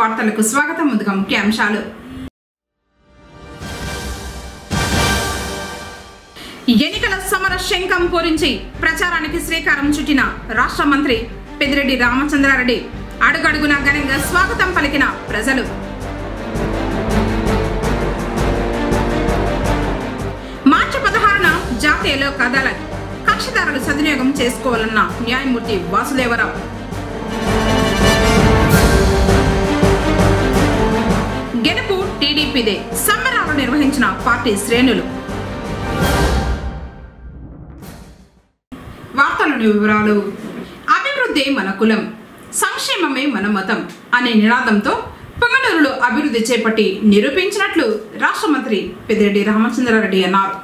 వార్తలకు స్వాగతం. ముందుగా ముఖ్యాంశాలు. ఎన్నికల సమర శంఖం పూరించి ప్రచారానికి శ్రీకారం చుట్టిన రాష్ట్ర మంత్రి పెద్దిరెడ్డి రామచంద్రారెడ్డి. అడుగడుగునా ఘనంగా స్వాగతం పలికిన ప్రజలు. మార్చి 16న జాతీయ లోక్ అదాలత్. కక్షిదారులు సద్వినియోగం చేసుకోవాలన్న న్యాయమూర్తి వాసుదేవరావు. గెలుపు టీడీపీదే. సంబరాలు నిర్వహించిన పార్టీ శ్రేణులు. వార్తలోని వివరాలు. అభివృద్ధి మన కులం, సంక్షేమమే మన మతం అనే నినాదంతో పొంగనూరులో అభివృద్ధి చేపట్టి నిరూపించినట్లు రాష్ట్ర మంత్రి పెద్దిరెడ్డి రామచంద్రారెడ్డి అన్నారు.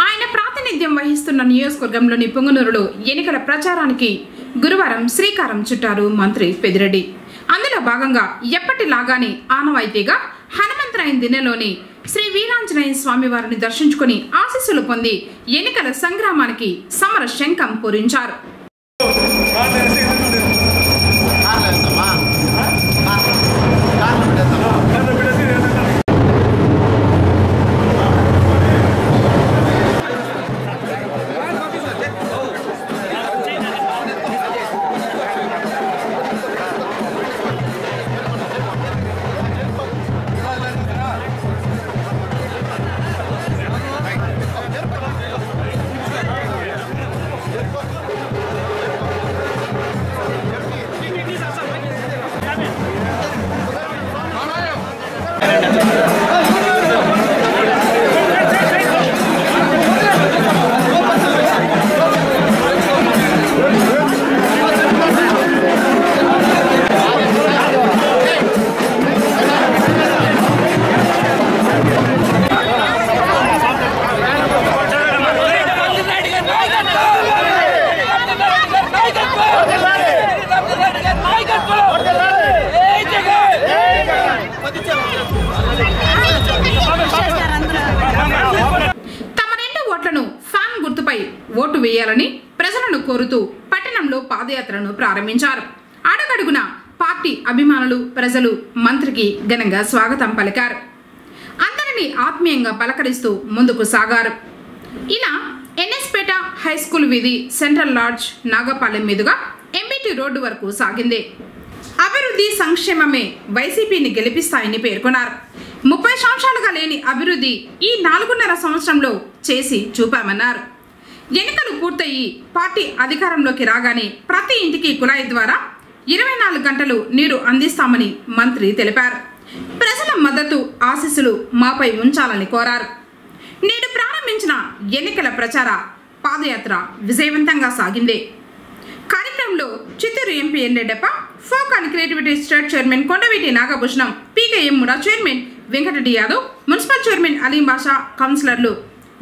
ఆయన ప్రాతినిధ్యం వహిస్తున్న నియోజకవర్గంలోని పొంగనూరులో ఎన్నికల ప్రచారానికి గురువారం శ్రీకారం చుట్టారు మంత్రి పెద్దిరెడ్డి. అందులో భాగంగా ఎప్పటిలాగానే ఆనవాయితీగా హనుమంతరాయన దినలోని శ్రీ వీరాంజనేయ స్వామి వారిని దర్శించుకుని ఆశీస్సులు పొంది ఎన్నికల సంగ్రామానికి సమర శంఖం పూరించారు. ఓటు వేయాలని ప్రజలను కోరుతూ పట్టణంలో పాదయాత్రను ప్రారంభించారు. అడుగడుగున పార్టీ అభిమానులు, ప్రజలు మంత్రికి ఘనంగా స్వాగతం పలికారు. అందరినీ ఆత్మీయంగా పలకరిస్తూ ముందుకు సాగారు. ఇలా ఎన్ఎస్పేట హై స్కూల్ వీధి, సెంట్రల్ లాడ్జ్, నాగపాలెం మీదుగా ఎంబీటీ రోడ్డు వరకు సాగింది. అభివృద్ధి సంక్షేమమే వైసీపీని గెలిపిస్తాయని పేర్కొన్నారు. 30 సంవత్సరాలుగా లేని అభివృద్ధి ఈ 4.5 సంవత్సరంలో చేసి చూపామన్నారు. ఎన్నికలు పూర్తయి పార్టీ అధికారంలోకి రాగానే ప్రతి ఇంటికి కుళాయి ద్వారా 24 గంటలు నీరు అందిస్తామని మంత్రి తెలిపారు. ప్రజల మద్దతు, ఆశీస్సులు మాపై ఉంచాలని కోరారు. నేడు ప్రారంభించిన ఎన్నికల ప్రచార పాదయాత్ర విజయవంతంగా సాగింది. కార్యక్రమంలో Chittoor MP N Reddeppa, folk and creativity state chairman Kondaveeti Nagabhushanam, PKM MUDA chairman Venkatareddy Yadav, municipal chairman Aleem Basha, కౌన్సిలర్లు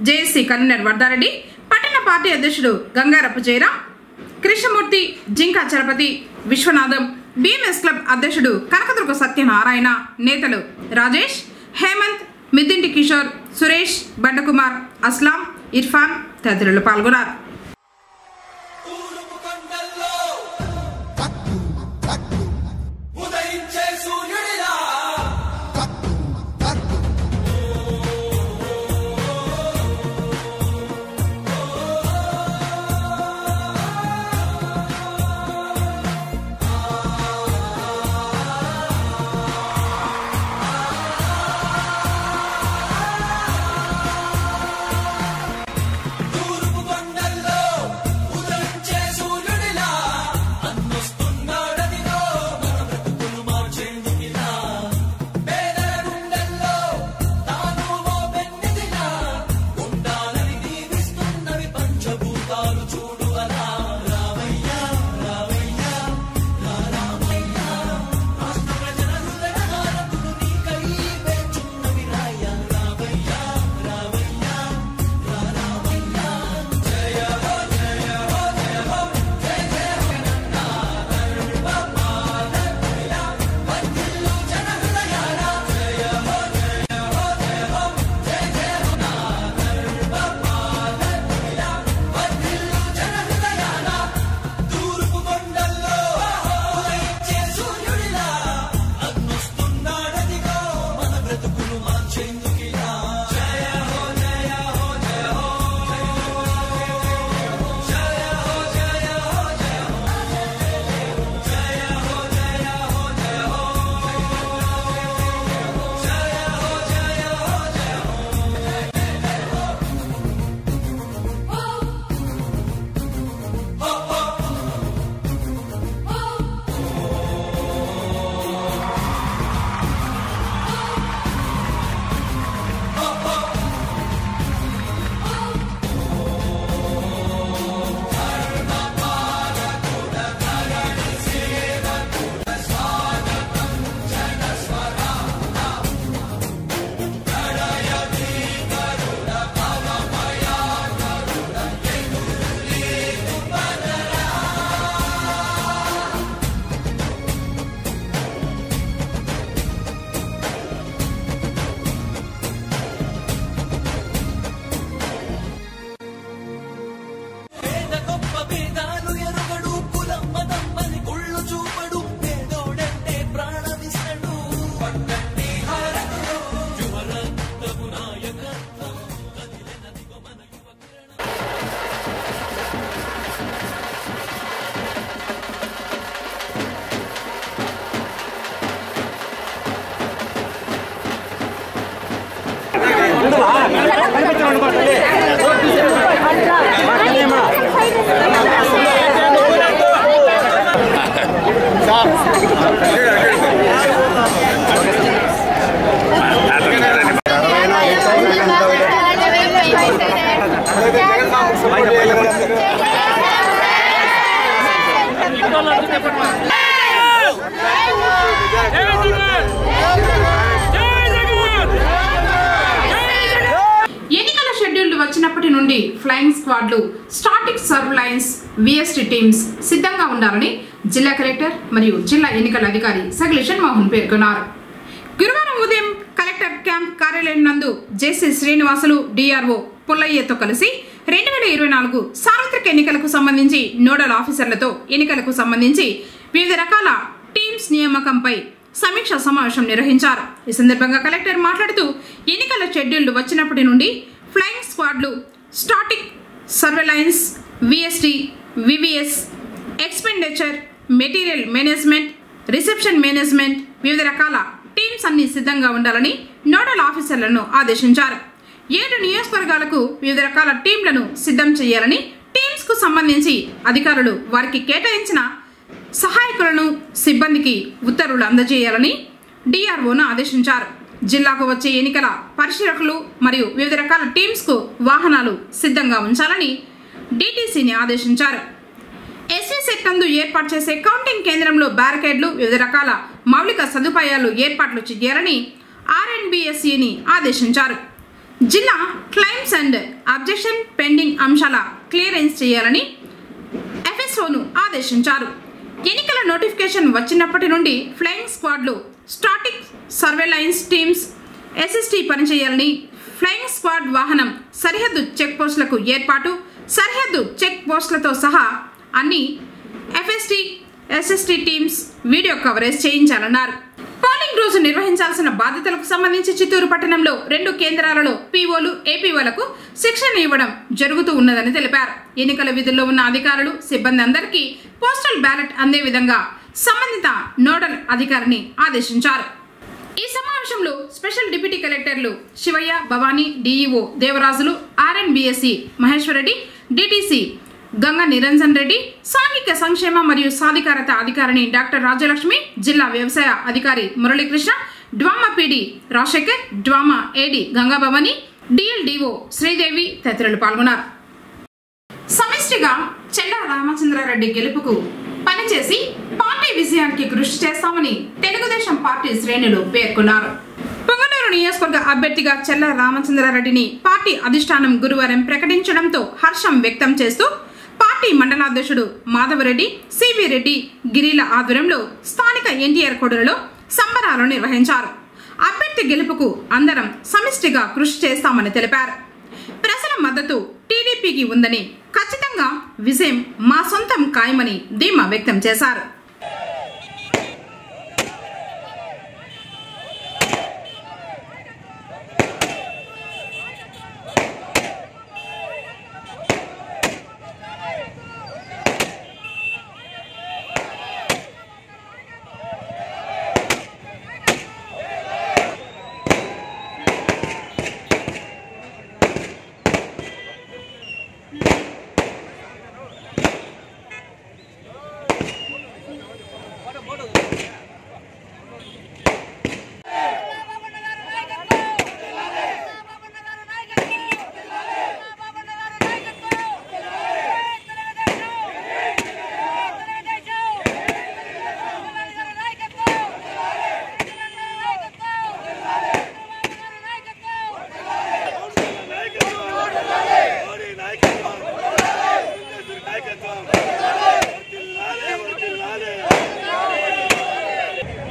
జేఎస్సీ కన్వీనర్ వర్ధారెడ్డి, పట్టణ పార్టీ అధ్యక్షుడు గంగారపు జయరాం, కృష్ణమూర్తి, జింకా చలపతి, విశ్వనాథం, బీఎంఎస్ క్లబ్ అధ్యక్షుడు కనకదుర్గ సత్యనారాయణ, నేతలు రాజేష్, హేమంత్, మిద్దింటి కిషోర్, సురేష్, బండకుమార్, అస్లాం, ఇర్ఫాన్ తదితరులు పాల్గొన్నారు. తూర్పు కొండల్లో ఎన్నికల షెడ్యూల్ వచ్చినప్పటి నుండి ఫ్లయింగ్ స్క్వాడ్లు, స్టాటిక్ సర్వైలెన్స్, విఎస్టీ టీమ్స్ సిద్ధంగా ఉండాలని జిల్లా కలెక్టర్ మరియు జిల్లా ఎన్నికల అధికారి సగలేషన్ మోహన్ పేర్కొన్నారు. గురువారం ఉదయం కలెక్టర్ క్యాంప్ కార్యాలయం నందు జేసీ శ్రీనివాసులు, డిఆర్ఓ పుల్లయ్యతో కలిసి 2024 సార్వత్రిక ఎన్నికలకు సంబంధించి నోడల్ ఆఫీసర్లతో ఎన్నికలకు సంబంధించి వివిధ రకాల టీమ్స్ నియామకంపై సమీక్ష సమావేశం నిర్వహించారు. ఈ సందర్భంగా కలెక్టర్ మాట్లాడుతూ ఎన్నికల షెడ్యూల్ వచ్చినప్పటి నుండి ఫ్లయింగ్ స్క్వాడ్లు, static surveillance, VST, VVS, expenditure, material management, reception management, వివిధ రకాల టీమ్స్ అన్ని సిద్ధంగా ఉండాలని నోడల్ ఆఫీసర్లను ఆదేశించారు. 7 నియోజకవర్గాలకు వివిధ రకాల టీంలను సిద్ధం చేయాలని, టీమ్స్ కు సంబంధించి అధికారులు వారికి కేటాయించిన సహాయకులను, సిబ్బందికి ఉత్తర్వులు అందజేయాలని డిఆర్ఓను ఆదేశించారు. జిల్లాకు వచ్చే ఎన్నికల పరిశీలకులు మరియు వివిధ రకాల టీమ్స్ కు వాహనాలు సిద్ధంగా ఉంచాలని డిటిసిని ఆదేశించారు. ఎస్సీ సెట్ నందు ఏర్పాటు చేసే కౌంటింగ్ కేంద్రంలో బ్యారికేడ్లు, వివిధ రకాల మౌలిక సదుపాయాలు ఏర్పాట్లు చేయాలని ఆర్ఎన్బిఎస్సిని ఆదేశించారు. జిల్లా క్లెయిమ్స్ అండ్ అబ్జెక్షన్ పెండింగ్ అంశాల క్లియరెన్స్ చేయాలని ఎఫ్ఎస్ఓను ఆదేశించారు. ఎన్నికల నోటిఫికేషన్ వచ్చినప్పటి నుండి ఫ్లయింగ్ స్క్వాడ్లు, స్టాటిక్ సర్వేలైన్స్ టీమ్స్, ఎస్ఎస్టీ పనిచేయాలని, ఫ్లయింగ్ స్క్వాడ్ వాహనం సరిహద్దు చెక్ పోస్టులకు ఏర్పాటు, సరిహద్దు చెక్ పోస్టులతో సహా అన్ని FST, SST teams video coverage చేయించాలన్నారు. పోలింగ్ రోజు నిర్వహించాల్సిన బాధ్యతలకు సంబంధించి చిత్తూరు పట్టణంలో 2 కేంద్రాలలో పీఓలు, ఏపీఓలకు శిక్షణ ఇవ్వడం జరుగుతూ ఉన్నదని తెలిపారు. ఎన్నికల విధుల్లో ఉన్న అధికారులు, సిబ్బంది అందరికీ పోస్టల్ బ్యాలెట్ అందే విధంగా సంబంధిత నోడల్ అధికారిని ఆదేశించారు. ఈ సమావేశంలో స్పెషల్ డిప్యూటీ కలెక్టర్లు శివయ్య, భవానీ, డిఈఓ దేవరాజులు, ఆర్ఎన్బిఎస్సి మహేశ్వరరెడ్డి, డిటిసి గంగా నిరంజన్ రెడ్డి, సాంఘిక సంక్షేమ మరియు సాధికారత అధికారిని డాక్టర్ రాజలక్ష్మి, జిల్లా వ్యవసాయ అధికారి Muralikrishna, DWAMA PD Rajasekhar, DWAMA AD Gangabhavani, DLDO Sridevi తదితరులు పాల్గొన్నారు. సమిష్టిగా చెల్లా రామచంద్రారెడ్డి గెలుపుకు పనిచేసి పార్టీ విజయానికి కృషి చేస్తామని తెలుగుదేశం పార్టీ శ్రేణులు పేర్కొన్నారు. పొంగనూరు నియోజకవర్గ అభ్యర్థిగా చెల్లా రామచంద్రారెడ్డిని పార్టీ అధిష్టానం గురువారం ప్రకటించడంతో హర్షం వ్యక్తం చేస్తూ పార్టీ మండలాధ్యక్షుడు మాధవరెడ్డి, సివి రెడ్డి, గిరిల ఆధ్వర్యంలో స్థానిక ఎన్టీఆర్ కోడలలో సంబరాలు నిర్వహించారు. అభ్యర్థి గెలుపుకు అందరం సమిష్టిగా కృషి చేస్తామని తెలిపారు. ప్రజల మద్దతు టీడీపీకి ఉందని, ఖచ్చితంగా విజయం మా సొంతం ఖాయమని ధీమా వ్యక్తం చేశారు.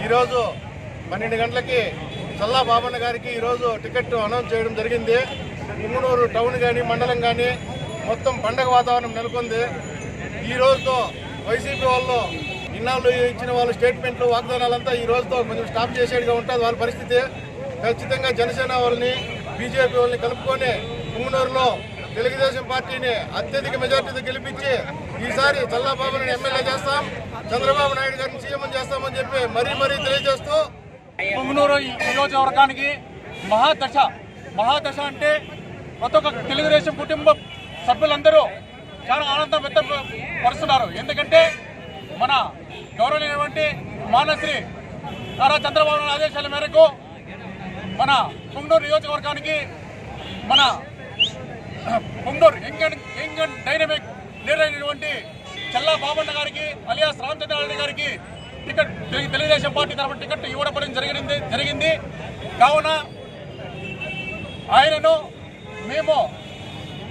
ఈరోజు 12 గంటలకి చల్లా బాబన్న గారికి ఈరోజు టికెట్ అనౌన్స్ చేయడం జరిగింది. పుంగనూరు టౌన్ కానీ మండలం కానీ మొత్తం పండగ వాతావరణం నెలకొంది. ఈ రోజుతో వైసీపీ వాళ్ళు ఇన్నాళ్ళు ఇచ్చిన వాళ్ళు స్టేట్మెంట్లు, వాగ్దానాలంతా ఈ రోజుతో కొంచెం స్టాప్ చేసేట్టుగా ఉంటుంది వాళ్ళ పరిస్థితి. ఖచ్చితంగా జనసేన వాళ్ళని, బీజేపీ వాళ్ళని కలుపుకొని పుంగనూరులో తెలుగుదేశం పార్టీని అత్యధిక మెజార్టీతో గెలిపించి ఈసారి చల్లా బాబుని ఎమ్మెల్యే చేస్తాం, చంద్రబాబు నాయుడు గారిని సీఎం చేస్తామని చెప్పి మరీ తెలియజేస్తూ పుంగనూరు నియోజకవర్గానికి మహాదశ అంటే ప్రతి ఒక్క తెలుగుదేశం కుటుంబ సభ్యులందరూ చాలా ఆనందం వ్యక్తపరుస్తున్నారు. ఎందుకంటే మన గౌరవనీయమైనటువంటి మానశ్రీ నారా చంద్రబాబు నాయుడు ఆదేశాల మేరకు మన పుంగనూరు నియోజకవర్గానికి మన Punganur young and dynamic leader అయినటువంటి చల్లా బాబన్న గారికి అలియాస్ రామచంద్రారెడ్డి గారికి టికెట్ తెలుగుదేశం పార్టీ తరఫున టికెట్ ఇవ్వడం జరిగింది. కావున ఆయనను మేము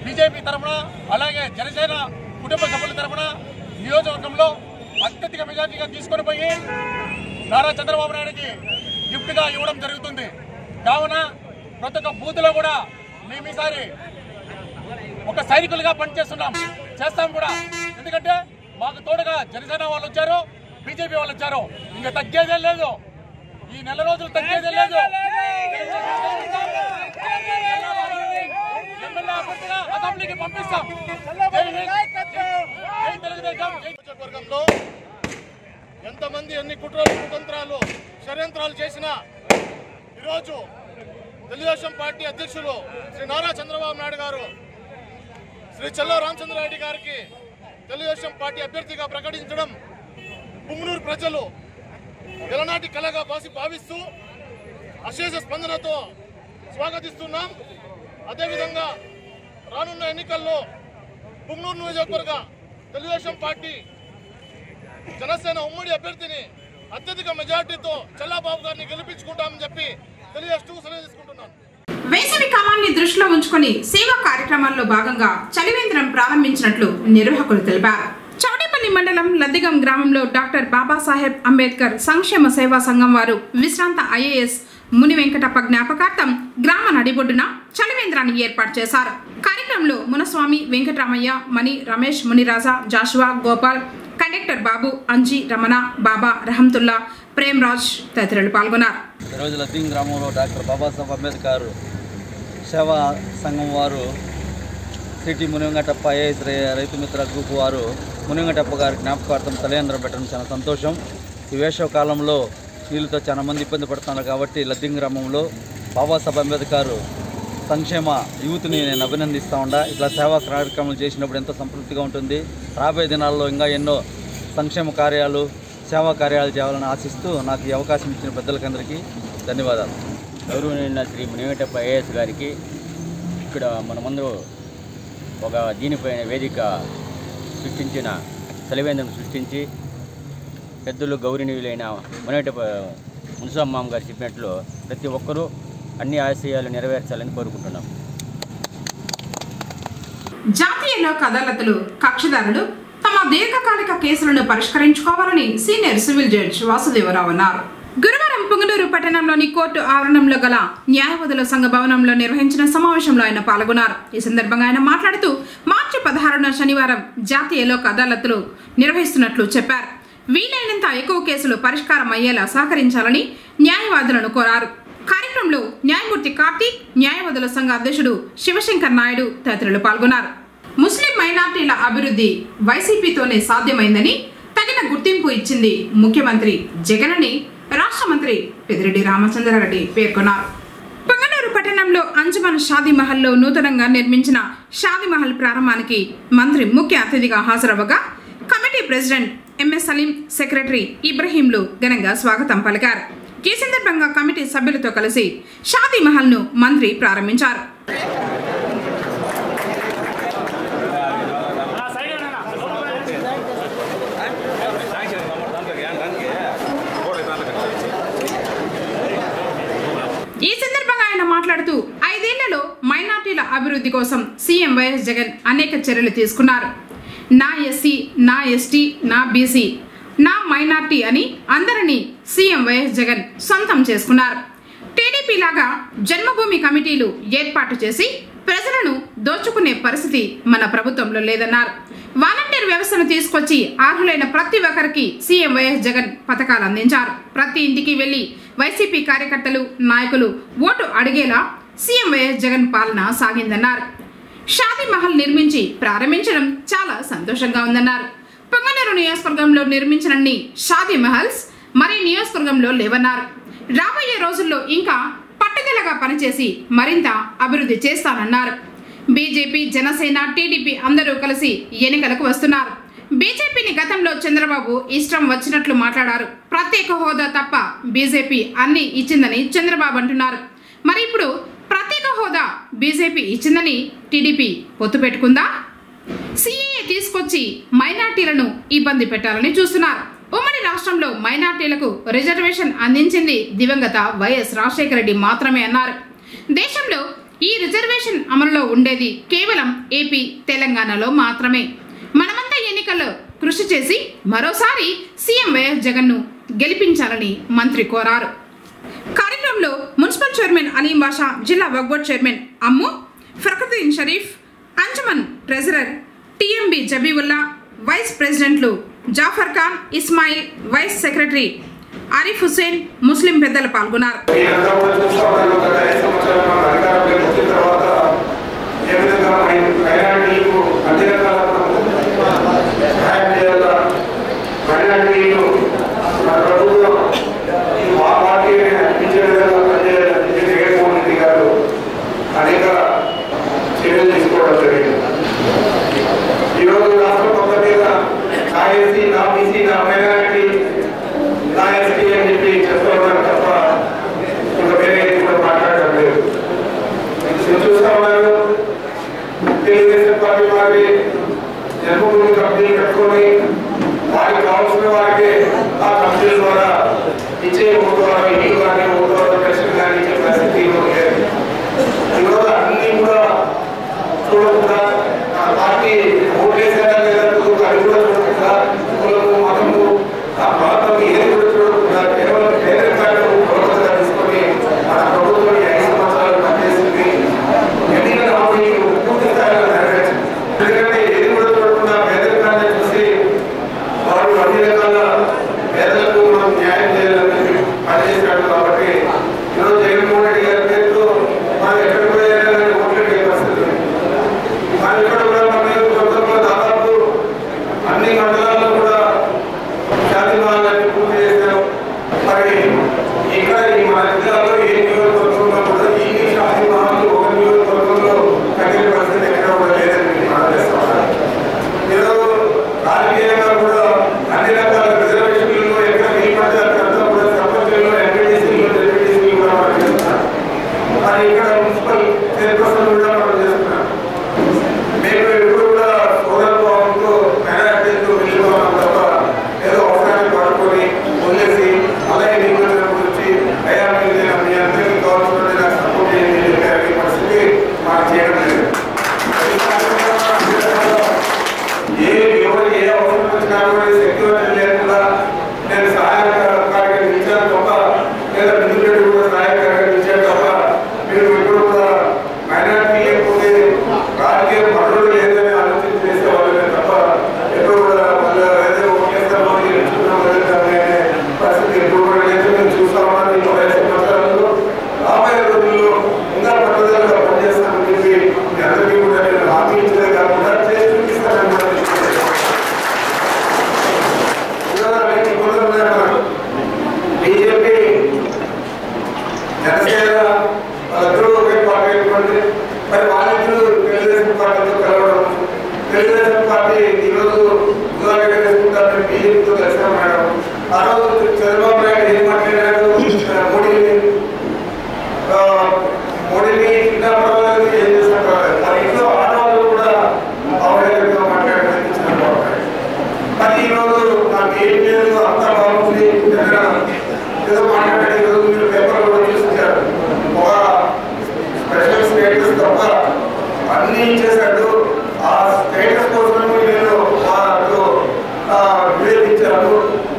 బీజేపీ తరఫున అలాగే జనసేన కుటుంబ సభ్యుల తరఫున నియోజకవర్గంలో అత్యధిక మెజార్టీగా తీసుకొని పోయి నారా చంద్రబాబు నాయుడికి గిఫ్ట్గా ఇవ్వడం జరుగుతుంది. కావున ప్రతి ఒక్క బూత్లో కూడా మేము ఈసారి ఒక సైనికులుగా చేస్తాం కూడా. ఎందుకంటే మాకు తోడుగా జనసేన వాళ్ళు వచ్చారు, బీజేపీ వాళ్ళు వచ్చారు. ఇంకా తగ్గేదే లేదు, ఈ నెల రోజులు తగ్గేదే లేదు. అసెంబ్లీకి పంపిస్తాం. నియోజకవర్గంలో ఎంతమంది ఎన్ని కుట్రలు కుతంత్రాలు షడ్యంత్రాలు చేసినా ఈరోజు తెలుగుదేశం పార్టీ అధ్యక్షులు శ్రీ నారా చంద్రబాబు నాయుడు గారు శ్రీ చల్లా రామచంద్రారెడ్డి గారికి తెలుగుదేశం పార్టీ అభ్యర్థిగా ప్రకటించడం పుంగనూరు ప్రజలు ఎలనాటి కళగా భావిస్తూ అశేష స్పందనతో స్వాగతిస్తున్నాం. అదేవిధంగా రానున్న ఎన్నికల్లో పుంగనూరు నియోజకవర్గ తెలుగుదేశం పార్టీ జనసేన ఉమ్మడి అభ్యర్థిని అత్యధిక మెజార్టీతో చల్లాబాబు గారిని గెలిపించుకుంటామని చెప్పి తెలియజేస్తూ సెలవు తీసుకుంటున్నాను. వేసవి కాలాన్ని దృష్టిలో ఉంచుకొని సేవా కార్యక్రమాల్లో భాగంగా చలివేంద్రం ప్రారంభించినట్లు నిర్వాహకులు తెలిపారు. చౌడేపల్లి మండలం లద్దిగం గ్రామంలో డాక్టర్ బాబాసాహెబ్ అంబేద్కర్ సంక్షేమ సేవా సంఘం వారు విశ్రాంత ఐఏఎస్ ముని వెంకటప్ప జ్ఞాపకార్థం గ్రామ నడిబొడ్డున చలివేంద్రాన్ని ఏర్పాటు చేశారు. కార్యక్రమంలో మునస్వామి, వెంకటరామయ్య, మణి, రమేష్, మునిరాజా, జాషువా, గోపాల్, కండక్టర్ బాబు, అంజీ, రమణ, బాబా, రహంతుల్లా, ప్రేమ్రాజ్ తదితరులు పాల్గొన్నారు. ఈరోజు లద్దిగం గ్రామంలో డాక్టర్ బాబాసాహెబ్ అంబేద్కర్ సేవా సంఘం వారు సిటీ ముని వెంకటప్ప ఐఏఎస్ రైతు మిత్ర గ్రూప్ వారు ముని వెంకటప్ప గారి జ్ఞాపకార్థం తలయంత్రం పెట్టడం చాలా సంతోషం. ఈ వేసవ కాలంలో నీళ్ళతో చాలా మంది ఇబ్బంది పడుతున్నారు కాబట్టి లద్దిగం గ్రామంలో బాబాసాహెబ్ అంబేద్కర్ సంక్షేమ యూత్ని నేను అభినందిస్తూ ఉండా. ఇట్లా సేవా కార్యక్రమాలు చేసినప్పుడు ఎంతో సంతృప్తిగా ఉంటుంది. రాబోయే దినాల్లో ఇంకా ఎన్నో సంక్షేమ కార్యాలు, సేవా కార్యాలు చేయాలని ఆశిస్తూ నాకు ఈ అవకాశం ఇచ్చిన పెద్దలకందరికీ ధన్యవాదాలు. గౌరవనీయ శ్రీ ముని వెంకటప్ప ఐఏఎస్ గారికి ఇక్కడ మన ముందు ఒక దీనిపైన వేదిక సృష్టించిన చలివేంద్రం సృష్టించి పెద్దలు గౌరవనీయులైన మునిస్వామి గారు చెప్పినట్లు ప్రతి ఒక్కరూ అన్ని ఆశయాలు నెరవేర్చాలని కోరుకుంటున్నాం. జాతీయ లోక్ అదాలత్లు కక్షిదారులు తమ దీర్ఘకాలిక కేసులను పరిష్కరించుకోవాలని సీనియర్ సివిల్ జడ్జి వాసుదేవరావు అన్నారు. గురువారం పుంగనూరు పట్టణంలోని కోర్టు ఆవరణంలో గల న్యాయవాదుల సంఘ భవనంలో నిర్వహించిన సమావేశంలో ఆయన పాల్గొన్నారు. ఈ సందర్భంగా ఆయన మాట్లాడుతూ మార్చి 16న శనివారం జాతీయ లోక్ అదాలత్లు నిర్వహిస్తున్నట్లు చెప్పారు. వీలైనంత ఎక్కువ కేసులు పరిష్కారం అయ్యేలా సహకరించాలని న్యాయవాదులను కోరారు. కార్యక్రమంలో న్యాయమూర్తి కార్తీక్, న్యాయవాదుల సంఘ అధ్యక్షుడు శివశంకర్ నాయుడు తదితరులు పాల్గొన్నారు. ముస్లిం మైనార్టీల అభివృద్ధి వైసీపీతోనే సాధ్యమైందని, తగిన గుర్తింపు ఇచ్చింది ముఖ్యమంత్రి జగన్ అని రాష్ట్ర మంత్రి పెద్దిరెడ్డి రామచంద్రారెడ్డి పేర్కొన్నారు. పుంగనూరు పట్టణంలో అంజుమన్ షాదీ మహల్లో నూతనంగా నిర్మించిన షాదీ మహల్ ప్రారంభానికి మంత్రి ముఖ్య అతిథిగా హాజరవ్వగా committee president MS Saleem, secretary ఇబ్రహీంలు ఘనంగా స్వాగతం పలికారు. ఈ సందర్భంగా కమిటీ సభ్యులతో కలిసి షాదీ మహల్ ను మంత్రి ప్రారంభించారు. ఈ సందర్భంగా ఆయన మాట్లాడుతూ 5 ఏళ్లలో మైనార్టీల అభివృద్ధి కోసం సీఎం వైఎస్ జగన్ అనేక చర్యలు తీసుకున్నారు. నా ఎస్సీ, నా ఎస్టీ, నా బీసీ, నా మైనార్టీ అని అందరినీ సీఎం వైఎస్ జగన్ సొంతం చేసుకున్నారు. టీడీపీ లాగా జన్మభూమి కమిటీలు ఏర్పాటు చేసి ప్రజలను దోచుకునే పరిస్థితి మన ప్రభుత్వంలో లేదన్నారు. వాలంటీర్ వ్యవస్థను తీసుకొచ్చి అర్హులైన ప్రతి ఒక్కరికి సీఎం వైఎస్ జగన్ పథకాలు అందించారు. ప్రతి ఇంటికి వెళ్లి వైసీపీ కార్యకర్తలు, నాయకులు ఓటు అడిగేలా సీఎం వైఎస్ జగన్ పాలన సాగిందన్నారు. షాదీ మహల్ నిర్మించి ప్రారంభించడం చాలా సంతోషంగా ఉందన్నారు. పుంగనూరు నియోజకవర్గంలో నిర్మించినన్ని షాదీ మహల్స్ మరీ నియోజకవర్గంలో లేవన్నారు. రాబోయే రోజుల్లో ఇంకా పట్టుదలగా పనిచేసి మరింత అభివృద్ధి చేస్తానన్నారు. బీజేపీ, జనసేన, టీడీపీ అందరూ కలిసి ఎన్నికలకు వస్తున్నారు. బీజేపీని గతంలో చంద్రబాబు ఇష్టం వచ్చినట్లు మాట్లాడారు. ప్రత్యేక హోదా తప్ప బీజేపీ అన్ని ఇచ్చిందని చంద్రబాబు అంటున్నారు. మరి ఇప్పుడు ప్రత్యేక హోదా బీజేపీ ఇచ్చిందని టీడీపీ పొత్తు పెట్టుకుందా? సీఏఏ తీసుకొచ్చి మైనార్టీలను ఇబ్బంది పెట్టాలని చూస్తున్నారు. ఉమ్మడి రాష్ట్రంలో మైనార్టీలకు రిజర్వేషన్ అందించింది దివంగత వైఎస్ రాజశేఖర రెడ్డి మాత్రమే అన్నారు. దేశంలో ఈ రిజర్వేషన్ అమలులో ఉండేది కేవలం ఏపీ, తెలంగాణలో మాత్రమే. మనమంతా ఎన్నికల్లో కృషి చేసి మరోసారి సీఎం వైఎస్ జగన్ను గెలిపించాలని మంత్రి కోరారు. కార్యక్రమంలో మున్సిపల్ చైర్మన్ అలీం బాషా, జిల్లా Waqf board chairman Ammu, Farakhuddin Sharif, Anjuman treasurer TMB Jabeevulla, vice ప్రెసిడెంట్లు జాఫర్ ఖాన్, ఇస్మాయిల్, వైస్ సెక్రటరీ ఆరిఫ్ హుసేన్, ముస్లిం పెద్దలు పాల్గొన్నారు. అనేక చర్యలు తీసుకోవడం జరిగింది. ఈరోజు రాష్ట్ర మొత్తం మీద నా ఎస్సీ, నా బీసీ, నా మైనారిటీ, నా ఎస్టీ అని చెప్పి చెప్తున్నారు తప్ప ఇంకా వేరే కూడా మాట్లాడడం లేదు. చూస్తా ఉన్నారు తెలుగుదేశం పార్టీ వారి జన్మభూమి కంపెనీలు కట్టుకొని వారికి కావాల్సిన వారికి ఆ కంపెనీల ద్వారా ఇచ్చే ఓటు ద్వారా ఇల్లు కానీ ఓటు ద్వారా పెన్షన్ కానీ ఇచ్చే పరిస్థితి లేదు. ఈరోజు అన్ని కూడా చూడకుండా ఆ పార్టీ ఓట్లేసారా లేదా అది కూడా చూడకుండా కులము, మతము, ఆ ప్రాంతం ఏది కూడా చూడకుండా కేవలం పేదరికాలను ప్రభుత్వంగా తీసుకొని మన ప్రభుత్వం 5 సంవత్సరాలు పనిచేసింది. ఎన్నికల హామీలు పూర్తి స్థాయిలో నెరవేర్చింది. ఎందుకంటే ఏది కూడా చూడకుండా పేదరికాన్ని చూసి వారు అన్ని రకాల పేదలకు మనం న్యాయం చేయాలని పనిచేశాడు. కాబట్టి ఈరోజు జగన్మోహన్ రెడ్డి గారి పేరుతో మనం ఎక్కడ పోయినా ఓట్లకే పరిస్థితి. మన ఇక్కడ కూడా మన నియోజకవర్గంలో దాదాపు అన్ని మండలాల్లో కూడా శాంతి మహాలని పూర్తి చేశాం. మరి ఇక్కడ ఈ మన జిల్లాలో ఏ నియోజకవర్గంలో కూడా ఈ శాంతి మహాలు ఒక నియోజకవర్గంలో తగిన పరిస్థితి ఎక్కడ కూడా లేదని మనం చేస్తాం. ఈరోజు రాజకీయంగా కూడా అన్ని రకాల రిజర్వేషన్లలో ఎక్కడ నిలబడితే అక్కడంతా కూడా సర్పంచుల్లో, ఎంపీటీసీలు, జెడ్పీటీసీలు కూడా మనం చేస్తున్నాం. మరి ఇక్కడ మున్సిపల్ చైర్పర్సన్ కూడా మనం చేస్తున్నాం. మేము ఎప్పుడు కూడా సోదరభావంతో మైనారిటీలతో వెళ్ళిపోవడం తప్ప ఏదో అవసరాన్ని పడుకొని వదిలేసి అలాగే నిబంధనల గురించి అయ్యా మీరు మీ అందరికీ కావాల్సిన నాకు సపోర్ట్ చేయండి అనే పరిస్థితి మనం చేయడం లేదు. ఎవరు ఏ అవసరం వచ్చినా కూడా సెక్యూరిటీ లేకుండా నేను సహాయకారిగా నిలిచాను తప్ప లేదా నిధులు కూడా సహాయకారిగా నిలిచాను తప్ప మీరు ఎప్పుడు కూడా మైనారిటీ లేకపోతే రాజకీయ మనుగడ లేదని ఆలోచన చేసేవాళ్ళనే తప్ప ఎప్పుడు కూడా వాళ్ళు ఏదో చేస్తామో అనే పరిస్థితి ఎప్పుడు కూడా లేదు. నేను చూస్తా ఉన్నాను. ఈ 5 సంవత్సరాల్లో రాబోయే రోజుల్లో ఇంకా పట్టుదలగా పనిచేస్తానని చెప్పి మీ అందరికీ కూడా నేను హామీ ఇచ్చే కాకుండా చేసి చూపిస్తానని కూడా బీజేపీ, జనసేన వాళ్ళందరూ ఒకే పార్టీ అనుకోండి. మరి వాళ్ళిద్దరూ తెలుగుదేశం పార్టీతో కలవడం, తెలుగుదేశం పార్టీ ఈరోజు ఉదాహరణ వేసుకుంటారని బీజేపీతో కలిసాం మేడం. ఆ రోజు చంద్రబాబు నాయుడు ఏం మాట్లాడారు? మోడీని ఇంకా పర్వాలేదు, ఏం చేసినా పర్వాలేదు. మన ఇంట్లో ఆడవాళ్ళు కూడా అవహేళనగా మాట్లాడడం చంద్రబాబు నాయుడు. మరి ఈరోజు నాకు ఏం లేదు, అంతా బాగుంది ఏదో మాట్లాడే ఈరోజు మీరు పేపర్లో కూడా చూసించారు. ఒక స్పెషల్ స్టేటస్ తప్ప అన్ని ఇచ్చేసాడు. ఆ స్టేటస్ కోసం నేను వివేదించాను.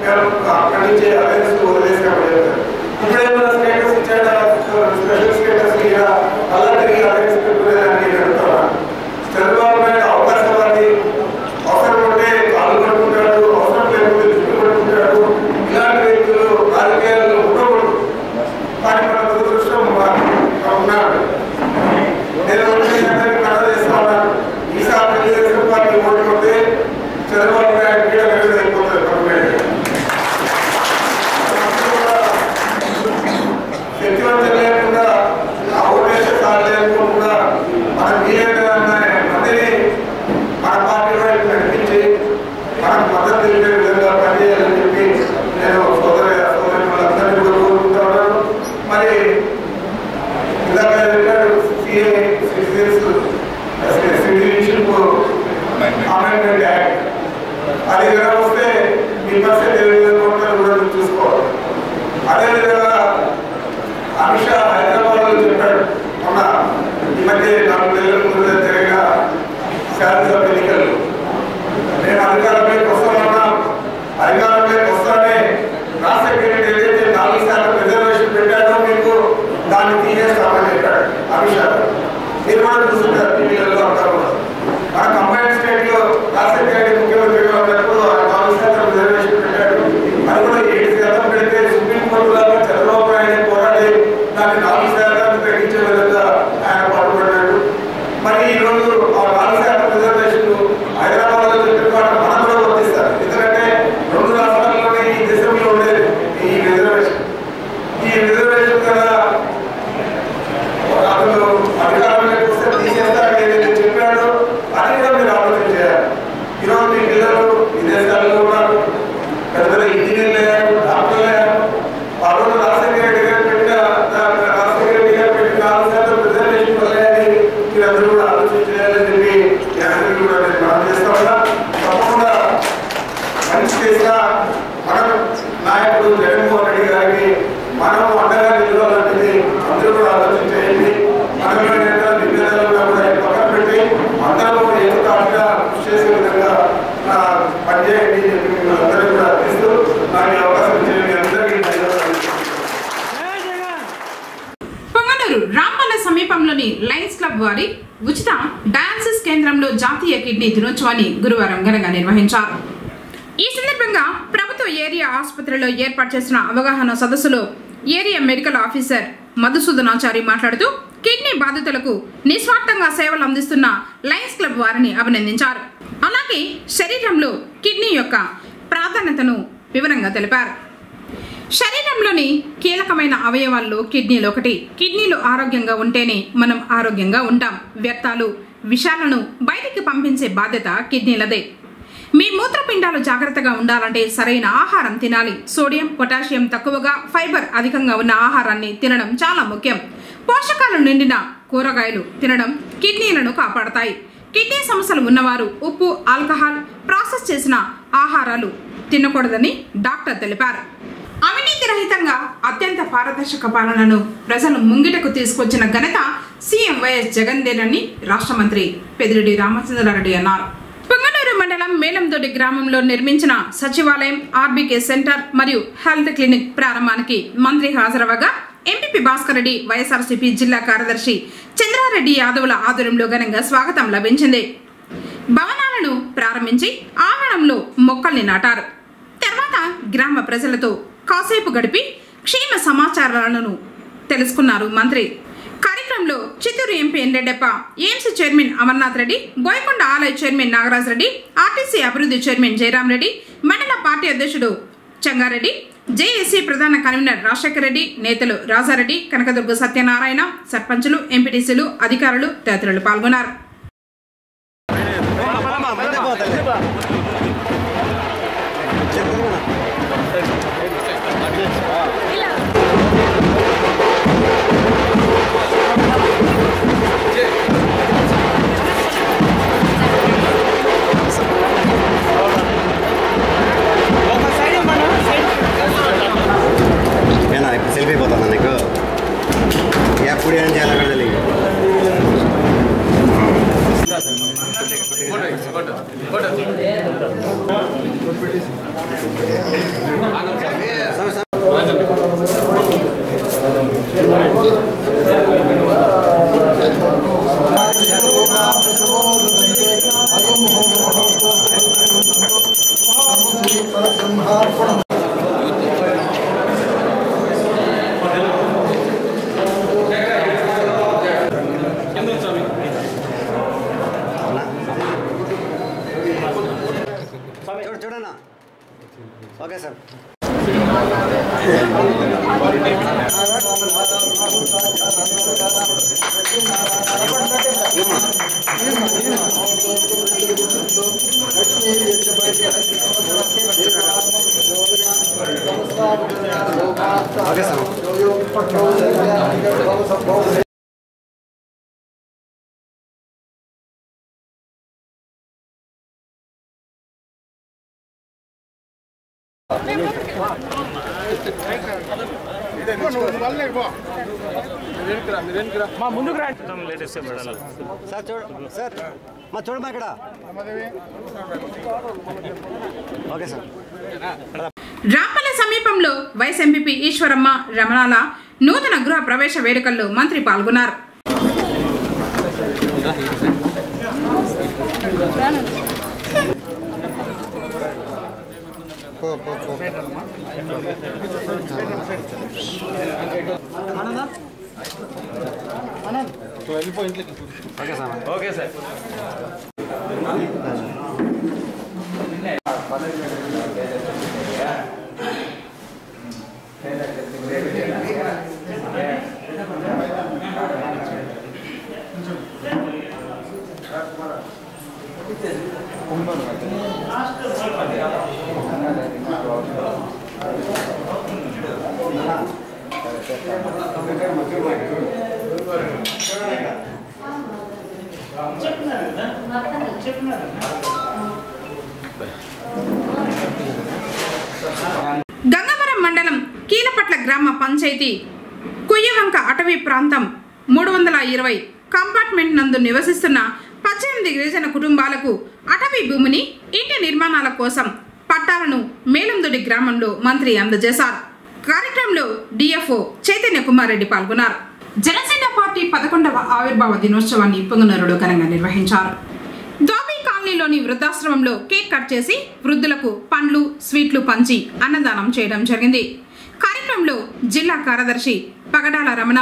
మేము అక్కడి నుంచి అలయన్స్ వదిలేసాము. అమెండ్మెంట్ యాక్ట్ అది కనుక వస్తే మీ పరిస్థితి ఏ విధంగా ఉంటుందో కూడా చూసుకోవాలి. అదేవిధంగా అమిత్ షా హైదరాబాద్లో చెప్పాడు, మొన్న ఈ మధ్య 4 నెలల ముందు జరిగిన శాసనసభ ఎన్నికలు నేను అధికారంలోకి వస్తామన్నా, అధికారంలోకి వస్తానే రాజశేఖర రెడ్డి ఏదైతే 4% రిజర్వేషన్ పెట్టాడో మీకు దాన్ని తీసేస్తామని చెప్పాడు అమిత్ షా. మీరు కూడా చూస్తుంటారు టీవీలలో అంతా కూడా. మన కంబైన్డ్ స్టేట్ లో రాజశేఖర రెడ్డి ముఖ్యమంత్రిగా ఉన్నప్పుడు 4% రిజర్వేషన్ పెట్టాడు. అది కూడా 7% పెడితే సుప్రీంకోర్టు లాగా చంద్రబాబు నాయుడు పోరాడి దాన్ని 4% తగ్గించే విధంగా ఆయన పాల్పడ్డాడు. మరి ఈ రోజు ఆ 4% రిజర్వేషన్ హైదరాబాద్ లో చెప్పిన మాట మనం కూడా వర్తిస్తారు. ఎందుకంటే 2 రాష్ట్రాల్లోనే ఈ దేశంలో ఉండేది ఈ రిజర్వేషన్. ఈ రిజర్వేషన్ కదా అతను అధికారంలోకి వస్తే తీసేస్తాడు ఏదైతే చెప్పాడో అది కూడా మీరు ఆలోచన చేయాలి. ఈరోజు మీ పిల్లలు విదేశాల్లో ఉన్నారు, పెద్ద పెద్ద ఇంజనీర్లు అయ్యారు, డాక్టర్లు అయ్యారు. ఆ రోజు రాజశేఖర రెడ్డి గారు పెట్టిన 4% రిజర్వేషన్ వల్లని మీరందరూ కూడా ఆలోచన చేయాలని చెప్పి అందరికీ కూడా నేను మనం చేస్తా ఉన్నా. తప్పకుండా మంచి చేసిన మన నాయకుడు జగన్మోహన్ రెడ్డి గారికి మనం అండగా నిలవాలంటే అందరూ కూడా ఆలోచన చేయండి. మనలో నిర్ణయాలు కూడా పక్కన పెట్టి అందరూ ఏకతాటిగా కృషి చేసే విధంగా పనిచేయండి అని చెప్పి మిమ్మల్ని అందరూ కూడా అర్థిస్తూ నాకు అవకాశం ఇచ్చిన మీ అందరికీ ధన్యవాదాలు. పొంగనూరు రాంపల్లె సమీపంలోని లయన్స్ క్లబ్ వారి ఉచిత డయాలసిస్ కేంద్రంలో జాతీయ కిడ్నీ దినోత్సవాన్ని గురువారం ఘనంగా నిర్వహించారు. ఈ సందర్భంగా ప్రభుత్వ ఏరియా ఆసుపత్రిలో ఏర్పాటు చేసిన అవగాహన సదస్సులో ఏరియా మెడికల్ ఆఫీసర్ మధుసూదనాచారి మాట్లాడుతూ కిడ్నీ బాధితులకు నిస్వార్థంగా సేవలు అందిస్తున్న లయన్స్ క్లబ్ వారిని అభినందించారు. అలాగే శరీరంలో కిడ్నీ యొక్క ప్రాధాన్యతను వివరంగా తెలిపారు. శరీరంలోని కీలకమైన అవయవాల్లో కిడ్నీలు ఒకటి. కిడ్నీలు ఆరోగ్యంగా ఉంటేనే మనం ఆరోగ్యంగా ఉంటాం. వ్యర్థాలు, విషాలను బయటికి పంపించే బాధ్యత కిడ్నీలదే. మీ మూత్రపిండాలు జాగ్రత్తగా ఉండాలంటే సరైన ఆహారం తినాలి. సోడియం, పొటాషియం తక్కువగా, ఫైబర్ అధికంగా ఉన్న ఆహారాన్ని తినడం చాలా ముఖ్యం. పోషకాలు నిండిన కూరగాయలు తినడం కిడ్నీలను కాపాడతాయి. కిడ్నీ సమస్యలు ఉన్నవారు ఉప్పు, ఆల్కహాల్, ప్రాసెస్ చేసిన ఆహారాలు తినకూడదని డాక్టర్ తెలిపారు. అవినీతి రహితంగా అత్యంత పారదర్శక పాలనను ప్రజలు ముంగిటకు తీసుకొచ్చిన ఘనత సీఎం వైఎస్ జగన్దేనని రాష్ట్ర మంత్రి పెద్దిరెడ్డి రామచంద్రారెడ్డి అన్నారు. పొంగనూరు మండలం మేలందొడ్డి గ్రామంలో నిర్మించిన సచివాలయం, ఆర్బీకే సెంటర్ మరియు హెల్త్ క్లినిక్ ప్రారంభానికి మంత్రి హాజరవగా ఎంపీపీ భాస్కర్ రెడ్డి, వైఎస్ఆర్సీపీ జిల్లా కార్యదర్శి చంద్రారెడ్డి యాదవ్ల ఆధ్వర్యంలో ఘనంగా స్వాగతం లభించింది. భవనాలను ప్రారంభించి ఆవరణంలో మొక్కల్ని నాటారు. తర్వాత గ్రామ ప్రజలతో కాసేపు గడిపి క్షేమ సమాచారాలను తెలుసుకున్నారు మంత్రి. కార్యక్రమంలో Chittoor MP N Reddeppa, AMC chairman Amarnath Reddy, Boyakonda ఆలయ చైర్మన్ నాగరాజ్ రెడ్డి, ఆర్టీసీ అభివృద్ధి చైర్మన్ జయరాం రెడ్డి, మండల పార్టీ అధ్యక్షుడు చంగారెడ్డి, జేఏసీ ప్రధాన కన్వీనర్ రాజశేఖర రెడ్డి, నేతలు రాజారెడ్డి, కనకదుర్గ సత్యనారాయణ, సర్పంచులు, ఎంపీటీసీలు, అధికారులు తదితరులు పాల్గొన్నారు. సెల్ఫీ పోతున్నా నీకు ఎప్పుడు ఏం చేయాలి అక్కడ తెలియదు. చూడన్నా ఓకే సార్. Okay sir. మా ముందుకు రండి. సార్ చూడమ్మా ఇక్కడ. Okay sir. రాపల సమీపంలో వైస్ ఎంపీపీ ఈశ్వరమ్మ రమణాల నూతన గృహ ప్రవేశ వేడుకల్లో మంత్రి పాల్గొన్నారు. Okay sir. గంగవరం మండలం కీలపట్ల గ్రామ పంచాయతీ కుయ్యవంక అటవీ ప్రాంతం 320 కంపార్ట్మెంట్ నందు నివసిస్తున్న 18 గిరిజన కుటుంబాలకు అటవీ భూమిని ఇంటి నిర్మాణాల కోసం పట్టాలను మేలందొడి గ్రామంలో మంత్రి అందజేశారు. కార్యక్రమంలో డిఎఫ్ఓ చైతన్య కుమార్ రెడ్డి పాల్గొన్నారు. జనసేన పార్టీ 11వ ఆవిర్భావ దినోత్సవాన్ని పొంగనూరులో ఘనంగా నిర్వహించారు. దోబీ కాలనీలోని వృద్ధాశ్రమంలో కేక్ కట్ చేసి వృద్ధులకు పండ్లు స్వీట్లు పంచి అన్నదానం చేయడం జరిగింది. కార్యక్రమంలో జిల్లా కార్యదర్శి Pagadala Ramana,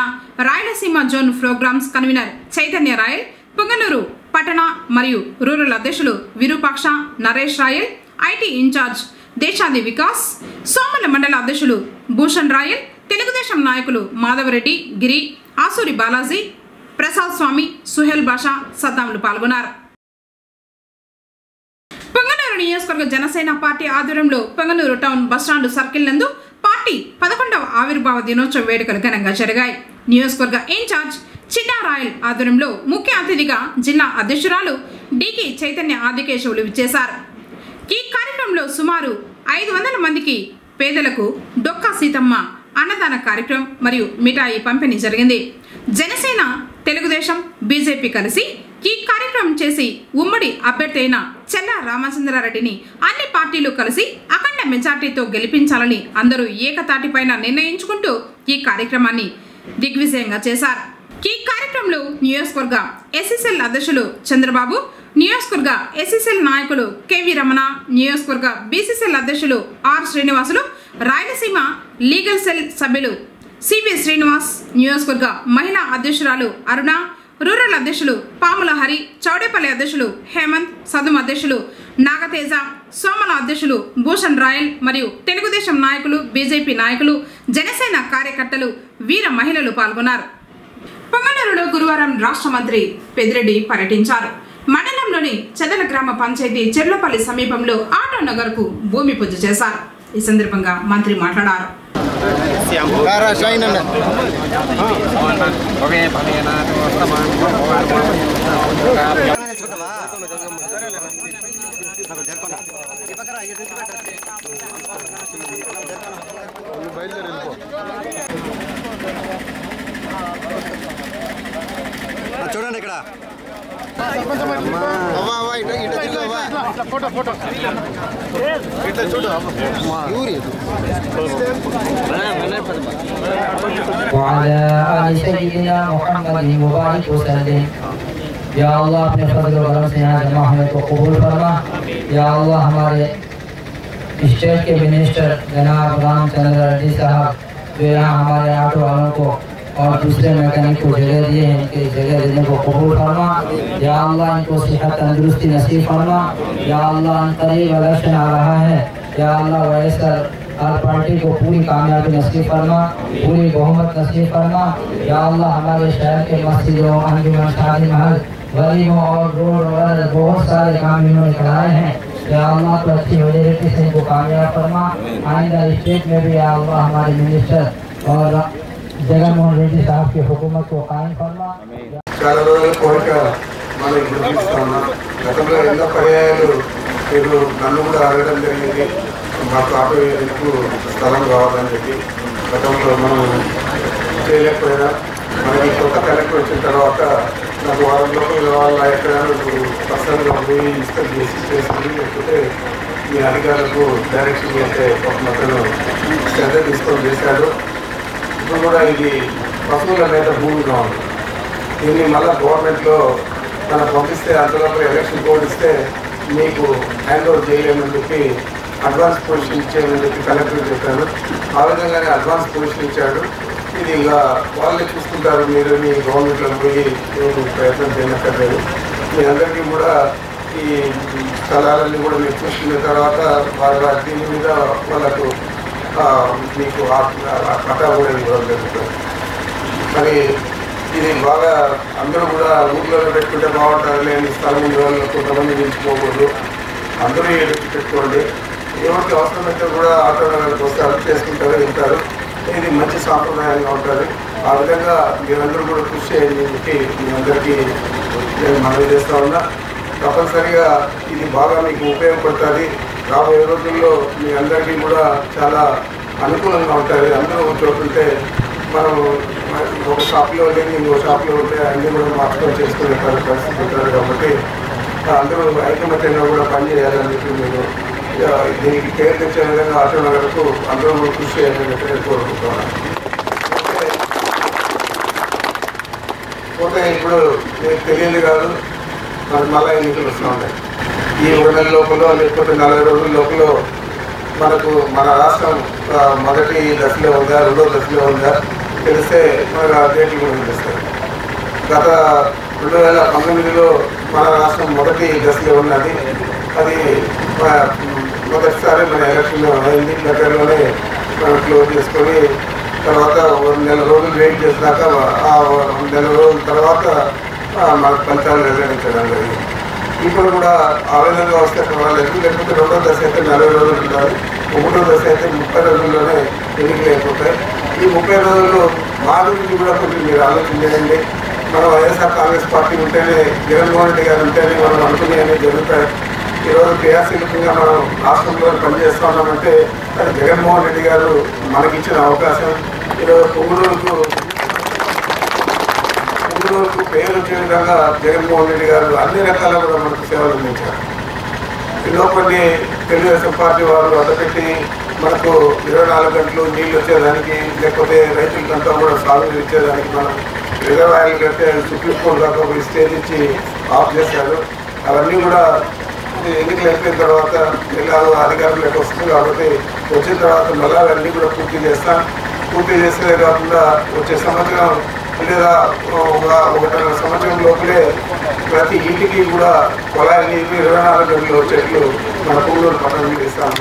Rayalaseema zone programs convener Chaitanya Royal, Punganur పట్టణ మరియు రూరల్ అధ్యక్షులు విరూపాక్ష, నరేష్ రాయల్, ఐటీ ఇన్ఛార్జ్ దేశాది వికాస్, సోమల మండల అధ్యక్షులు భూషణ్ రాయల్, తెలుగుదేశం నాయకులు మాధవరెడ్డి, గిరి, ఆసూరి బాలాజీ, ప్రసాద్ స్వామి, సుహేల్ బాషా సద్దాంలు పాల్గొన్నారు. పొంగనూరు నియోజకవర్గ జనసేన పార్టీ ఆధ్వర్యంలో పొంగనూరు టౌన్ బస్టాండ్ సర్కిల్ నందు పార్టీ 11వ ఆవిర్భావ దినోత్సవ వేడుకలు ఘనంగా జరిగాయి. నియోజకవర్గ ఇన్ఛార్జ్ చిన్నా రాయల్ ఆధ్వర్యంలో ముఖ్య అతిథిగా జిల్లా అధ్యక్షురాలు డికి చైతన్య ఆదికేశవులు విచ్చేశారు. ఈ కార్యక్రమంలో సుమారు 500 మందికి పేదలకు డొక్కా సీతమ్మ అన్నదాన కార్యక్రమం మరియు మిఠాయి పంపిణీ జరిగింది. జనసేన, తెలుగుదేశం, బీజేపీ కలిసి ఈ కార్యక్రమం చేసి ఉమ్మడి అభ్యర్థి అయిన చెల్లా రామచంద్రారెడ్డిని అన్ని పార్టీలు కలిసి అఖండ మెజార్టీతో గెలిపించాలని అందరూ ఏకతాటిపైన నిర్ణయించుకుంటూ ఈ కార్యక్రమాన్ని దిగ్విజయంగా చేశారు. ఈ కార్యక్రమంలో నియోజకవర్గ ఎస్ఎస్ఎల్ అధ్యక్షులు చంద్రబాబు, నియోజకవర్గ ఎస్ఎస్ఎల్ నాయకులు కెవి రమణ, నియోజకవర్గ బీసీసీఎల్ అధ్యక్షులు R Srinivasulu, Rayalaseema legal cell సభ్యులు సిబి శ్రీనివాస్, నియోజకవర్గ మహిళా అధ్యక్షురాలు అరుణ, రూరల్ అధ్యక్షులు పాముల హరి, చౌడేపల్లి అధ్యక్షులు హేమంత్, సదుం అధ్యక్షులు నాగతేజ, సోమల అధ్యక్షులు భూషణ్ రాయల్ మరియు తెలుగుదేశం నాయకులు, బీజేపీ నాయకులు, జనసేన కార్యకర్తలు, వీర మహిళలు పాల్గొన్నారు. పొంగనూరులో గురువారం రాష్ట్ర మంత్రి పెద్దిరెడ్డి పర్యటించారు. మండలంలోని చెదల గ్రామ పంచాయతీ చెర్లపల్లి సమీపంలో ఆటో నగర్కు భూమి పూజ చేశారు. ఈ సందర్భంగా మంత్రి మాట్లాడారు. చూడండి ఇక్కడ ఫోటో ఇట్లా చూడు وعلى آل سيدنا محمد مبارك وسلم. या अल्लाह अपने फजल और करम से यहाँ जमा होने को कबूल फरमा. या अल्लाह हमारे स्टेट के मिनिस्टर जनाब रामचंद्र रेड्डी साहब जो यहाँ हमारे ऑटो वालों को और दूसरे मैकेनिक को जगह दिए हैं, इनके जगह देने को कबूल फरमा. या अल्लाह इनको सेहत तंदुरुस्ती नसीब फरमा. या अल्लाह करीब इलेक्शन आ रहा है. या अल्लाह वैसा हर पार्टी को पूरी कामयाबी नसीब फरमा, पूरी बहुमत नसीब फरमा. या अल्लाह हमारे शहर के मस्जिदों, अंजुमन, शादी महल, गरीबों और रोड वगैरह बहुत सारे काम इन्होंने कराए हैं. या अल्लाह को अच्छी मेजोरिटी से इनको कामयाब फरमा. आइंदा स्टेट में भी या अल्लाह हमारे मिनिस्टर और जगनमोहन रेड्डी साहब की हुकूमत को कायम फरमा. చాలా రోజుల కోరిక మనకి గుర్తిస్తాము. గతంలో ఎన్నో పర్యాయాలు మీరు నన్ను కూడా అడగడం జరిగింది. మాకు ఆటో వేయడానికి స్థలం కావాలని చెప్పి గతంలో మనం చేయలేకపోయినా మనకి కొత్త కలెక్టర్ వచ్చిన తర్వాత నాకు వారం లోపల వాళ్ళ ఎక్కడైనా పర్సనల్గా పోయి ఇష్టం చేసుకుని లేకపోతే మీ అధికారులకు డైరెక్షన్ చేసే ఒక మతను శ్రద్ధ తీసుకొని చేశాడు. ఇప్పుడు కూడా ఇది పశువుల మీద భూమిగా ఉంది. దీన్ని మళ్ళీ గవర్నమెంట్లో మనం పంపిస్తే అంతలోపల ఎలక్షన్ కోడ్ ఇస్తే మీకు హ్యాండ్ ఓవర్ చేయలేమని చెప్పి అడ్వాన్స్ పొజిషన్ ఇచ్చేయమని చెప్పి కలెక్టర్ చెప్పాను. ఆ విధంగానే అడ్వాన్స్ పొజిషన్ ఇచ్చాడు. ఇది ఇలా వాళ్ళే చూసుకుంటారు, మీరు మీ గవర్నమెంట్లో పోయి ప్రయత్నం చేయనక్కర్లేదు. మీ అందరికీ కూడా ఈ స్థలాలన్నీ కూడా మీరు చూసుకున్న తర్వాత వాళ్ళ దీని మీద వాళ్ళకు మీకు పట్టా కూడా ఇవ్వడం జరుగుతుంది. మరి ఇది బాగా అందరూ కూడా ఊళ్ళో పెట్టుకుంటే బాగుంటుంది లేని స్థలం వాళ్ళు కొంతమంది నిలిచిపోకూడదు. అందరూ ఎదురు పెట్టుకోండి. ఎవరికి అవసరమైతే కూడా ఆటో నగర్కి వస్తే అర్థం చేసుకుంటారు, వెళ్తారు. ఇది మంచి సాంప్రదాయంగా ఉంటుంది. ఆ విధంగా మీరందరూ కూడా కృషి చేయండి చెప్పి మీ అందరికీ నేను మనవి చేస్తూ ఉన్నా. తప్పనిసరిగా ఇది బాగా మీకు ఉపయోగపడుతుంది. రాబోయే రోజుల్లో మీ అందరికీ కూడా చాలా అనుకూలంగా ఉంటుంది. అందరూ ఒక చోటు ఉంటే మనం ఒక షాప్లో లేని ఇంకో షాప్లో ఉంటే అన్నీ కూడా మార్చుకొని చేసుకునే పరిస్థితి ఉంటుంది. కాబట్టి అందరూ ఐకమత్యంగా కూడా పనిచేయాలని చెప్పి నేను దీనికి పేరు తెచ్చే విధంగా ఆటో నగర్కు అందరూ కూడా కృషి చేయాలని చెప్పి నేను కోరుకుంటున్నాను. పోతే ఇప్పుడు మీకు తెలియదు కాదు, మనకు మళ్ళీ ఎన్నికలు వస్తూ ఉంటాయి. ఈ 1 నెల లోపల లేకపోతే 40 రోజుల లోపల మనకు మన రాష్ట్రం మొదటి దశలో ఉందా, రెండో దశలో ఉందా తెలిస్తే మనకు ఆ డేట్లు కూడా తెలుస్తాయి. గత 2019లో మన రాష్ట్రం మొదటి దశలో ఉన్నది. అది మొదటిసారి మన ఎలక్షన్ అయింది. దగ్గరలోనే మనం క్లోజ్ చేసుకొని తర్వాత 1 నెల రోజులు వెయిట్ చేసినాక ఆ 1 నెల రోజుల తర్వాత మనకు ఫలితాలు నిర్ణయించడం జరిగింది. ఇప్పుడు కూడా ఆ విధంగా వస్తే పర్వాలేదు. లేకపోతే రెండో దశ అయితే 40 రోజులు ఉండాలి. 3వ దశ అయితే 30 రోజుల్లోనే ఎన్నికలు అయిపోతాయి. ఈ 30 రోజులు మా గురించి కూడా కొంచెం మీరు ఆలోచన చేయండి. మనం వైఎస్ఆర్ కాంగ్రెస్ పార్టీ ఉంటేనే, జగన్మోహన్ రెడ్డి గారు ఉంటేనే మనం అనుకునేవి జరుగుతాయి. ఈరోజు క్రియాశీలకంగా మనం రాష్ట్రంలో పనిచేస్తూ ఉన్నామంటే అది జగన్మోహన్ రెడ్డి గారు మనకిచ్చిన అవకాశం. ఈరోజు పొంగునూరుకు పేరు వచ్చే విధంగా జగన్మోహన్ రెడ్డి గారు అన్ని రకాల కూడా మనకు సేవలు అందించారు. లోపలి తెలుగుదేశం పార్టీ వారు అడ్డపెట్టి మనకు 24 గంటలు నీళ్ళు వచ్చేదానికి, లేకపోతే రైతులకంతా కూడా సాగునీరు ఇచ్చేదానికి మనం రిజర్వాయర్లు కడితే సుప్రీంకోర్టు దాకా ఒక స్టేజ్ ఇచ్చి ఆఫ్ చేశారు. అవన్నీ కూడా ఎన్నికలు అయిపోయిన తర్వాత ఎలాగో అధికారులకు వస్తుంది కాబట్టి వచ్చిన తర్వాత మళ్ళీ అవన్నీ కూడా పూర్తి చేస్తాం. పూర్తి చేసేదే కాకుండా వచ్చే సంవత్సరం లేదా 1.5 సంవత్సరం లోపలే ప్రతి ఇంటికి కూడా కుళాయి నీరు 24 గంటలు వచ్చేట్లు మన పూలూరు పట్టణం ఇస్తాం.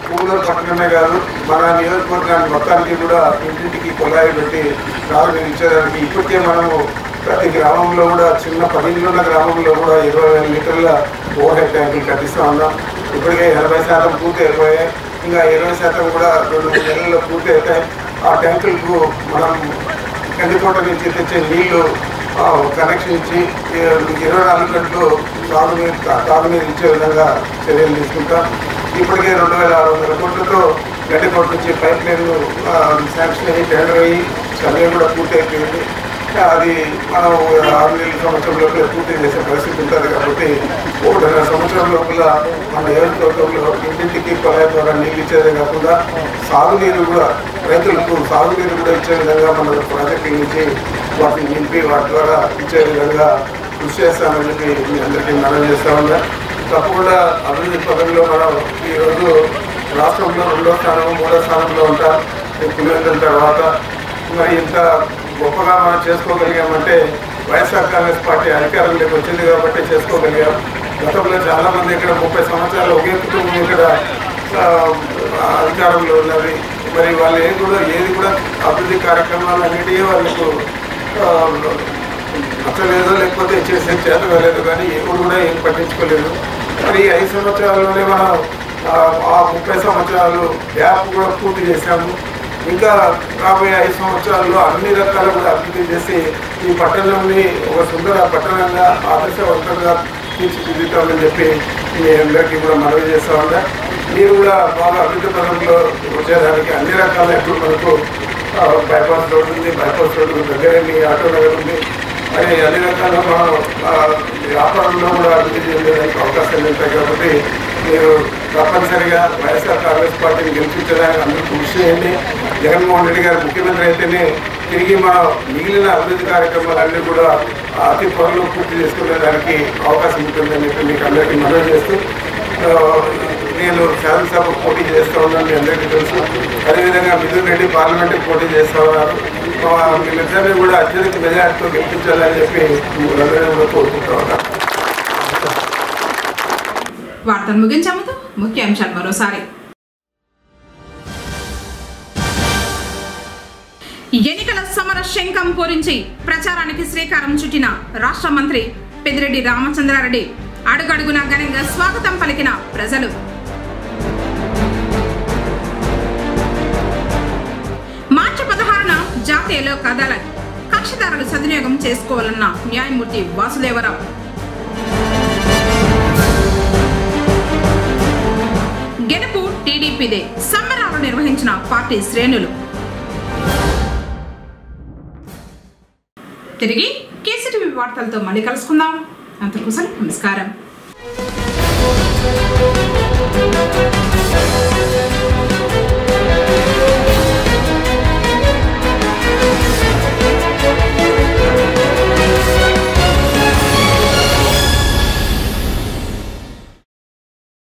పూలూరు పట్టణమే కాదు, మన నియోజకవర్గానికి మొత్తానికి కూడా ఇంటింటికి కుళాయి పెట్టి తాగునీరు ఇచ్చేదానికి ఇప్పటికే మనము ప్రతి గ్రామంలో కూడా చిన్న 10 ఇళ్ళు ఉన్న గ్రామంలో కూడా 20,000 లీటర్ల ఓవర్ హెడ్ ట్యాంకులు కట్టిస్తూ ఉన్నాం. ఇప్పటికే 80% పూర్తి అయిపోయాయి. ఇంకా 20% కూడా 2-3 నెలల్లో పూర్తి అవుతాయి. ఆ ట్యాంకులకు మనం కందికోట నుంచి తెచ్చే నీళ్లు కనెక్షన్ ఇచ్చి 24 గంటలు తాగునీరు ఇచ్చే విధంగా చర్యలు తీసుకుంటాం. ఇప్పటికే 2,600 కోట్లతో గడ్డికోట నుంచి పైప్ లైన్ శాంక్షన్ అయ్యి టెండర్ అయ్యి సర్వే కూడా పూర్తి అయిపోయింది. అది మనం 6 నెలల సంవత్సరం లోపల పూర్తి చేసే పరిస్థితి ఉంటుంది. కాబట్టి 1.5 సంవత్సరం లోపల మన నియోజకవర్గంలో ఇంటింటికి కుళాయి ద్వారా నీళ్ళు ఇచ్చేదే కాకుండా సాగునీరు కూడా రైతులకు సాగునీరు కూడా ఇచ్చే విధంగా మన ప్రాజెక్టుల నుంచి వాటిని నింపి వాటి ద్వారా ఇచ్చే విధంగా కృషి చేస్తామని చెప్పి మీ అందరికీ మనం చేస్తా ఉన్నా. తప్పకుండా అభివృద్ధి పదంలో మనం ఈరోజు రాష్ట్రంలో 2వ స్థానం 3వ స్థానంలో ఉంటాం. పులివెందుల తర్వాత మరి ఇంత గొప్పగా మనం చేసుకోగలిగామంటే వైఎస్ఆర్ కాంగ్రెస్ పార్టీ అధికారంలోకి వచ్చింది కాబట్టి చేసుకోగలిగాం. గతంలో చాలామంది ఇక్కడ 30 సంవత్సరాలు ఒకే కుటుంబం ఇక్కడ అధికారంలో ఉన్నది. మరి వాళ్ళు ఏది కూడా అభివృద్ధి కార్యక్రమాలు అన్నిటికీ వాళ్ళకు నచ్చలేదు, లేకపోతే చేసే చేత వెళ్ళలేదు, కానీ ఎప్పుడు కూడా ఏం పట్టించుకోలేదు. మరి 5 సంవత్సరాల్లోనే మనం ఆ 30 సంవత్సరాలు గ్యాప్ కూడా పూర్తి చేశాము. ఇంకా రాబోయే 5 సంవత్సరాల్లో అన్ని రకాలు కూడా అభివృద్ధి చేసి ఈ పట్టణంని ఒక సుందర పట్టణంగా ఆదర్శవంతంగా తీర్చిదిద్దుతామని చెప్పి మీ అందరికీ కూడా మనవి చేస్తా ఉన్నా. మీరు కూడా బాగా అభివృద్ధి పదంలో వచ్చేదానికి అన్ని రకాల ఇప్పుడు మనకు బైపాస్ రోడ్ ఉంది, బైపాస్ రోడ్డు దగ్గరే మీ ఆటో నగర్ ఉంది, మరి అన్ని రకాల మనం వ్యాపారంలో కూడా అభివృద్ధి చెందడానికి అవకాశాలు ఉంటాయి. కాబట్టి మీరు తప్పనిసరిగా వైఎస్ఆర్ కాంగ్రెస్ పార్టీని గెలిపించడానికి అందరూ కృషి చేయండి. జగన్మోహన్ రెడ్డి గారు ముఖ్యమంత్రి అయితేనే తిరిగి మనం మిగిలిన అభివృద్ధి కార్యక్రమాలన్నీ కూడా అతి త్వరలో పూర్తి చేసుకునేదానికి అవకాశం ఉంటుందని చెప్పి మీకు అందరికీ మనవి చేస్తూ, నేను శాసనసభ పోటీ చేస్తూ ఉన్నాను, మీ అందరికీ తెలుసు. అదేవిధంగా మిథున్ రెడ్డి పార్లమెంట్కి పోటీ చేస్తూ ఉన్నారు. వీళ్ళిద్దరినీ కూడా అత్యధిక మెజార్టీతో గెలిపించాలని చెప్పి అందరినీ కూడా కోరుకుంటూ ఉన్నాను. వార్తలు ముగించే ముందు ముఖ్యాంశాలు మరోసారి. ఎన్నికల సమర శంఖం పూరించి ప్రచారానికి శ్రీకారం చుట్టిన రాష్ట్ర మంత్రి పెద్దిరెడ్డి రామచంద్రారెడ్డి. అడుగడుగునా ఘనంగా స్వాగతం పలికిన ప్రజలు. మార్చి 16న జాతీయ లోక్ అదాలత్, కక్షిదారులు సద్వినియోగం చేసుకోవాలన్న న్యాయమూర్తి వాసుదేవరావు. గెలుపు టీడీపీదే, సంబరాలు నిర్వహించిన పార్టీ శ్రేణులు. తిరిగి కేసీటీవీ వార్తలతో మళ్ళీ కలుసుకుందాం. అంతకోసం నమస్కారం.